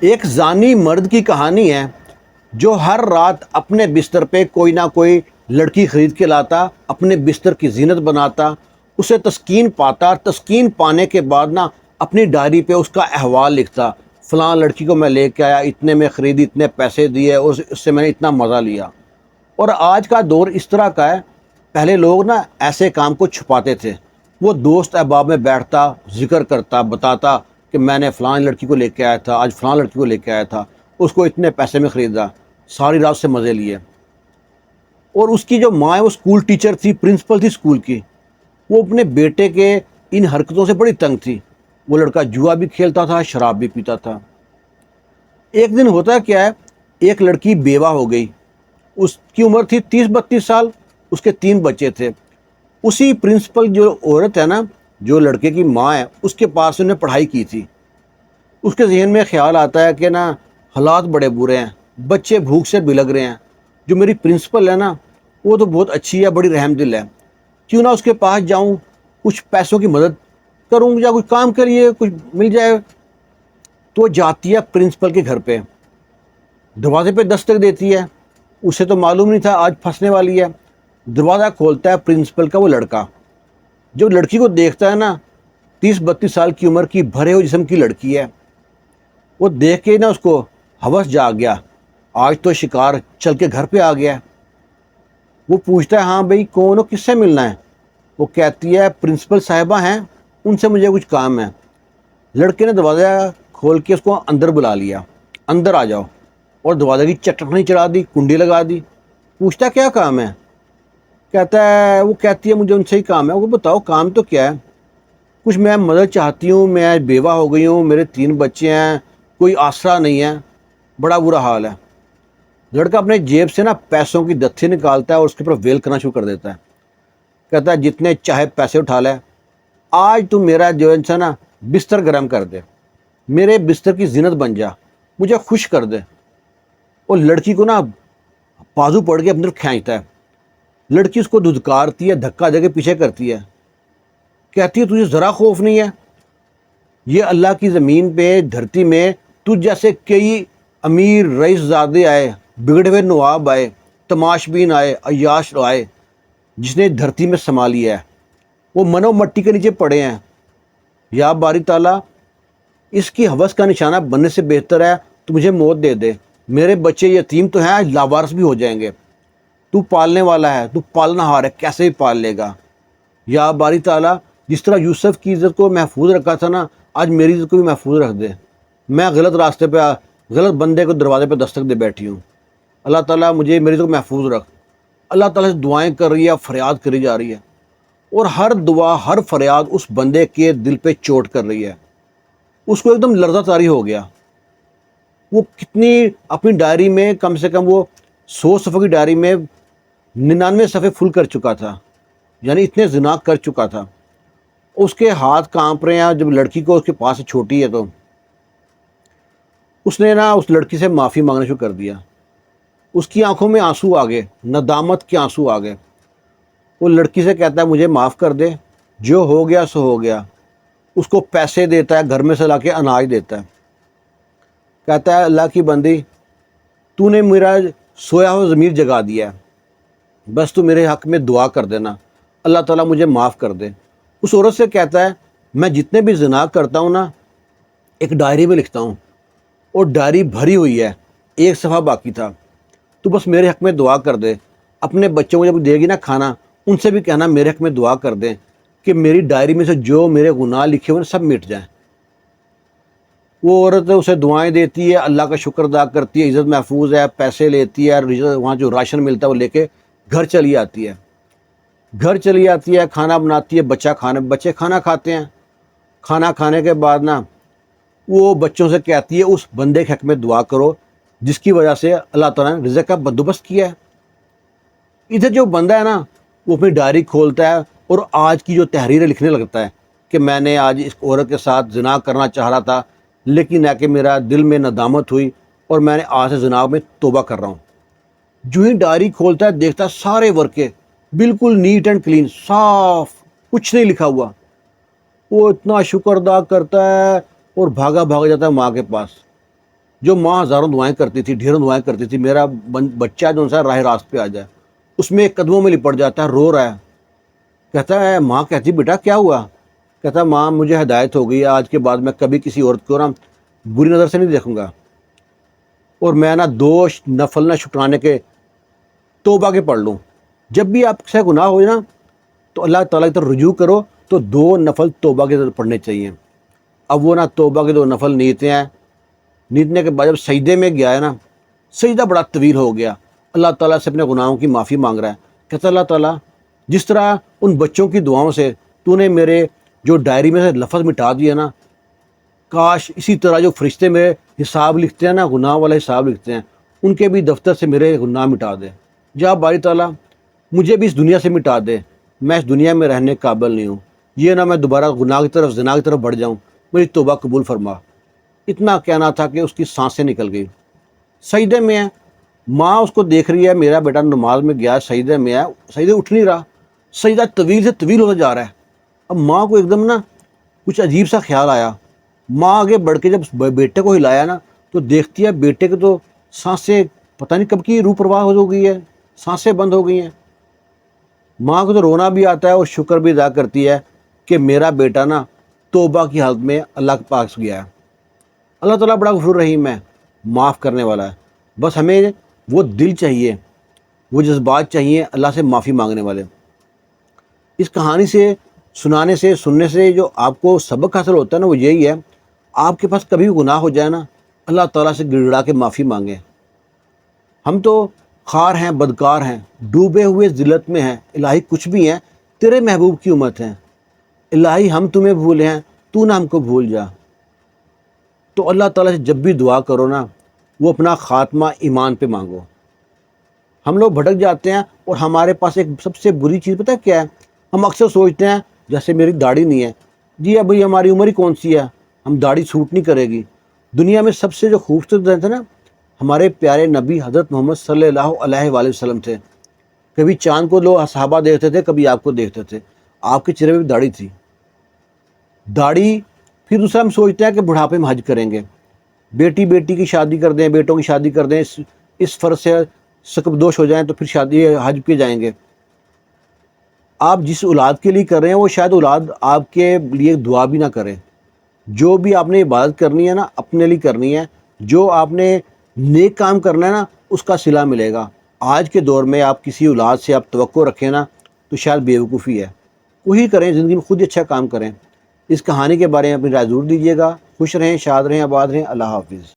ایک زانی مرد کی کہانی ہے جو ہر رات اپنے بستر پہ کوئی نہ کوئی لڑکی خرید کے لاتا، اپنے بستر کی زینت بناتا، اسے تسکین پاتا، تسکین پانے کے بعد نا اپنی ڈائری پہ اس کا احوال لکھتا، فلاں لڑکی کو میں لے کے آیا، اتنے میں خریدی، اتنے پیسے دیے اور اس سے میں نے اتنا مزہ لیا۔ اور آج کا دور اس طرح کا ہے، پہلے لوگ نا ایسے کام کو چھپاتے تھے، وہ دوست احباب میں بیٹھتا، ذکر کرتا، بتاتا کہ میں نے فلاں لڑکی کو لے کے آیا تھا، آج فلاں لڑکی کو لے کے آیا تھا، اس کو اتنے پیسے میں خریدا، ساری رات سے مزے لیے۔ اور اس کی جو ماں ہے وہ اسکول ٹیچر تھی، پرنسپل تھی اسکول کی، وہ اپنے بیٹے کے ان حرکتوں سے بڑی تنگ تھی۔ وہ لڑکا جوا بھی کھیلتا تھا، شراب بھی پیتا تھا۔ ایک دن ہوتا کیا ہے، ایک لڑکی بیوہ ہو گئی، اس کی عمر تھی 30-32 سال، اس کے 3 بچے تھے۔ اسی پرنسپل جو عورت ہے نا، جو لڑکے کی ماں ہے، اس کے پاس انہیں پڑھائی کی تھی۔ اس کے ذہن میں خیال آتا ہے کہ نا حالات بڑے برے ہیں، بچے بھوک سے بلگ رہے ہیں، جو میری پرنسپل ہے نا وہ تو بہت اچھی ہے، بڑی رحم دل ہے، کیوں نہ اس کے پاس جاؤں، کچھ پیسوں کی مدد کروں یا کچھ کام کے لیے کچھ مل جائے۔ تو جاتی ہے پرنسپل کے گھر پہ، دروازے پہ دستک دیتی ہے، اسے تو معلوم نہیں تھا آج پھنسنے والی ہے۔ دروازہ کھولتا ہے پرنسپل کا وہ لڑکا، جب لڑکی کو دیکھتا ہے نا، 30-32 سال کی عمر کی، بھرے ہوئے جسم کی لڑکی ہے، وہ دیکھ کے نا اس کو ہوس جا گیا، آج تو شکار چل کے گھر پہ آ گیا ہے۔ وہ پوچھتا ہے ہاں بھئی کون ہو، کس سے ملنا ہے؟ وہ کہتی ہے پرنسپل صاحبہ ہیں، ان سے مجھے کچھ کام ہے۔ لڑکے نے دروازہ کھول کے اس کو اندر بلا لیا، اندر آ جاؤ، اور دروازے کی چٹکنی چڑھا دی، کنڈی لگا دی۔ پوچھتا کیا کام ہے؟ وہ کہتی ہے مجھے ان سے ہی کام ہے۔ وہ بتاؤ کام تو کیا ہے؟ کچھ میں مدد چاہتی ہوں، میں بیوہ ہو گئی ہوں، میرے 3 بچے ہیں، کوئی آسرا نہیں ہے، بڑا برا حال ہے۔ لڑکا اپنے جیب سے نا پیسوں کی دتھی نکالتا ہے اور اس کے اوپر ویل کرنا شروع کر دیتا ہے۔ کہتا ہے جتنے چاہے پیسے اٹھا لے، آج تو میرا جو ہے نا بستر گرم کر دے، میرے بستر کی زینت بن جا، مجھے خوش کر دے۔ اور لڑکی کو نا بازو پڑ کے اندر کھینچتا ہے۔ لڑکی اس کو دھتکارتی ہے، دھکا دے کے پیچھے کرتی ہے، کہتی ہے تجھے ذرا خوف نہیں ہے؟ یہ اللہ کی زمین پہ، دھرتی میں تجھ جیسے کئی امیر رئیس زادے آئے، بگڑے ہوئے نواب آئے، تماشبین آئے، عیاش آئے، جس نے دھرتی میں سما لیا ہے، وہ منو مٹی کے نیچے پڑے ہیں۔ یا باری تعالیٰ، اس کی ہوس کا نشانہ بننے سے بہتر ہے تو مجھے موت دے دے، میرے بچے یتیم تو ہیں، لاوارث بھی ہو جائیں گے، تو پالنے والا ہے، تو پالنا ہار ہے، کیسے بھی پال لے گا۔ یا باری تعالیٰ، جس طرح یوسف کی عزت کو محفوظ رکھا تھا نا، آج میری عزت کو بھی محفوظ رکھ دے، میں غلط راستے پہ، غلط بندے کو دروازے پہ دستک دے بیٹھی ہوں، اللہ تعالیٰ مجھے میری عزت کو محفوظ رکھ۔ اللہ تعالیٰ سے دعائیں کر رہی ہے، فریاد کری جا رہی ہے، اور ہر دعا، ہر فریاد اس بندے کے دل پہ چوٹ کر رہی ہے۔ اس کو ایک دم لرزہ طاری ہو گیا۔ وہ کتنی اپنی ڈائری میں، کم سے کم وہ 100 صفحے کی ڈائری میں 99 صفحے فل کر چکا تھا، یعنی اتنے زنا کر چکا تھا۔ اس کے ہاتھ کانپ رہے ہیں۔ جب لڑکی کو اس کے پاس چھوٹی ہے تو اس نے نا اس لڑکی سے معافی مانگنا شروع کر دیا۔ اس کی آنکھوں میں آنسو آ گئے، ندامت کے آنسو آ گئے۔ وہ لڑکی سے کہتا ہے مجھے معاف کر دے، جو ہو گیا سو ہو گیا۔ اس کو پیسے دیتا ہے، گھر میں سے لا کے اناج دیتا ہے، کہتا ہے اللہ کی بندی، تو نے میرا سویا ہوا ضمیر جگا دیا ہے، بس تو میرے حق میں دعا کر دینا، اللہ تعالیٰ مجھے معاف کر دے۔ اس عورت سے کہتا ہے میں جتنے بھی زنا کرتا ہوں نا، ایک ڈائری میں لکھتا ہوں، اور ڈائری بھری ہوئی ہے، ایک صفحہ باقی تھا، تو بس میرے حق میں دعا کر دے۔ اپنے بچوں کو جب دے گی نا کھانا، ان سے بھی کہنا میرے حق میں دعا کر دیں کہ میری ڈائری میں سے جو میرے گناہ لکھے ہوئے سب مٹ جائیں۔ وہ عورت اسے دعائیں دیتی ہے، اللہ کا شکر ادا کرتی ہے، عزت محفوظ ہے، پیسے لیتی ہے، وہاں جو راشن ملتا ہے وہ لے کے گھر چلی آتی ہے۔ گھر چلی آتی ہے، کھانا بناتی ہے، بچے کھانا کھاتے ہیں۔ کھانا کھانے کے بعد نا وہ بچوں سے کہتی ہے اس بندے کے حق میں دعا کرو جس کی وجہ سے اللہ تعالیٰ نے رزق کا بندوبست کیا ہے۔ ادھر جو بندہ ہے نا، وہ اپنی ڈائری کھولتا ہے اور آج کی جو تحریریں لکھنے لگتا ہے کہ میں نے آج اس عورت کے ساتھ زنا کرنا چاہ رہا تھا، لیکن ہے کہ میرا دل میں ندامت ہوئی اور میں نے آج سے زنا میں توبہ کر رہا ہوں۔ جو ہی ڈائری کھولتا ہے دیکھتا ہے سارے ورقے بالکل نیٹ اینڈ کلین، صاف، کچھ نہیں لکھا ہوا۔ وہ اتنا شکر ادا کرتا ہے اور بھاگا جاتا ہے ماں کے پاس۔ جو ماں ہزاروں دعائیں کرتی تھی، ڈھیروں دعائیں کرتی تھی میرا بچہ جو سا راہ راست پہ آ جائے، اس میں قدموں میں لپٹ جاتا ہے، رو رہا ہے. کہتا ہے، ماں کہتی بیٹا کیا ہوا؟ کہتا ہے ماں مجھے ہدایت ہو گئی ہے، آج کے بعد میں کبھی کسی عورت کو نا بری نظر سے نہیں دیکھوں گا، اور میں نا 2 نفل نہ شکرانے کے توبہ کے پڑھ لوں. جب بھی آپ سے گناہ ہو نا تو اللہ تعالیٰ کی طرف رجوع کرو تو 2 نفل توبہ کے پڑھنے چاہیے. اب وہ نا توبہ کے 2 نفل نیتے ہیں، نیتنے کے بعد جب سجدے میں گیا ہے نا، سجدہ بڑا طویل ہو گیا، اللہ تعالیٰ سے اپنے گناہوں کی معافی مانگ رہا ہے. کہتا اللہ تعالیٰ جس طرح ان بچوں کی دعاؤں سے تو نے میرے جو ڈائری میں سے لفظ مٹا دیا نا، کاش اسی طرح جو فرشتے میرے حساب لکھتے ہیں نا، گناہ والا حساب لکھتے ہیں، ان کے بھی دفتر سے میرے گناہ مٹا دے. جا باری تعالیٰ مجھے بھی اس دنیا سے مٹا دے، میں اس دنیا میں رہنے قابل نہیں ہوں، یہ نہ میں دوبارہ گناہ کی طرف زنا کی طرف بڑھ جاؤں، میری توبہ قبول فرما. اتنا کہنا تھا کہ اس کی سانسیں نکل گئی. سجدے میں ہے، ماں اس کو دیکھ رہی ہے، میرا بیٹا نماز میں گیا، سجدے میں ہے، سجدے اٹھ نہیں رہا، سجدہ طویل سے طویل ہوتا جا رہا ہے. اب ماں کو ایک دم نا کچھ عجیب سا خیال آیا. ماں آگے بڑھ کے جب بیٹے کو ہلایا نا تو دیکھتی ہے بیٹے کے تو سانسیں پتہ نہیں کب کی روح پرواہ ہو گئی ہے، سانسیں بند ہو گئی ہیں. ماں کو تو رونا بھی آتا ہے اور شکر بھی ادا کرتی ہے کہ میرا بیٹا نا توبہ کی حالت میں اللہ کے پاس گیا ہے. اللہ تعالیٰ بڑا غفور رحیم ہے، معاف کرنے والا ہے. بس ہمیں وہ دل چاہیے، وہ جذبات چاہیے اللہ سے معافی مانگنے والے. اس کہانی سے سنانے سے سننے سے جو آپ کو سبق حاصل ہوتا ہے نا وہ یہی ہے، آپ کے پاس کبھی گناہ ہو جائے نا اللہ تعالیٰ سے گڑ گڑا کے معافی مانگیں. ہم تو خار ہیں، بدکار ہیں، ڈوبے ہوئے ذلت میں ہیں. الہی کچھ بھی ہیں، تیرے محبوب کی امت ہیں. الہی ہم تمہیں بھولے ہیں، تو نہ ہم کو بھول جا. تو اللہ تعالیٰ سے جب بھی دعا کرو نا وہ اپنا خاتمہ ایمان پہ مانگو. ہم لوگ بھٹک جاتے ہیں اور ہمارے پاس ایک سب سے بری چیز پتہ ہے کیا ہے؟ ہم اکثر سوچتے ہیں جیسے میری داڑھی نہیں ہے، جی ابھی ہماری عمر ہی کون سی ہے، ہم داڑھی سوٹ نہیں کرے گی. دنیا میں سب سے جو خوبصورت تھے نا ہمارے پیارے نبی حضرت محمد صلی اللہ علیہ وآلہ وسلم تھے. کبھی چاند کو لوگ صحابہ دیکھتے تھے، کبھی آپ کو دیکھتے تھے، آپ کے چہرے پہ بھی داڑھی تھی. داڑھی. پھر دوسرا ہم سوچتے ہیں کہ بڑھاپے میں حج کریں گے، بیٹی کی شادی کر دیں، بیٹوں کی شادی کر دیں، اس فرض سے سکبدوش ہو جائیں تو پھر شادی حج پہ جائیں گے. آپ جس اولاد کے لیے کر رہے ہیں وہ شاید اولاد آپ کے لیے دعا بھی نہ کرے. جو بھی آپ نے عبادت کرنی ہے نا اپنے لیے کرنی ہے، جو آپ نے نیک کام کرنا ہے نا اس کا صلہ ملے گا. آج کے دور میں آپ کسی اولاد سے آپ توقع رکھیں نا تو شاید بیوقوفی ہے. وہی کریں، زندگی میں خود ہی اچھا کام کریں. اس کہانی کے بارے میں اپنی رائے ضرور دیجیے گا. خوش رہیں، شاد رہیں، آباد رہیں. اللہ حافظ.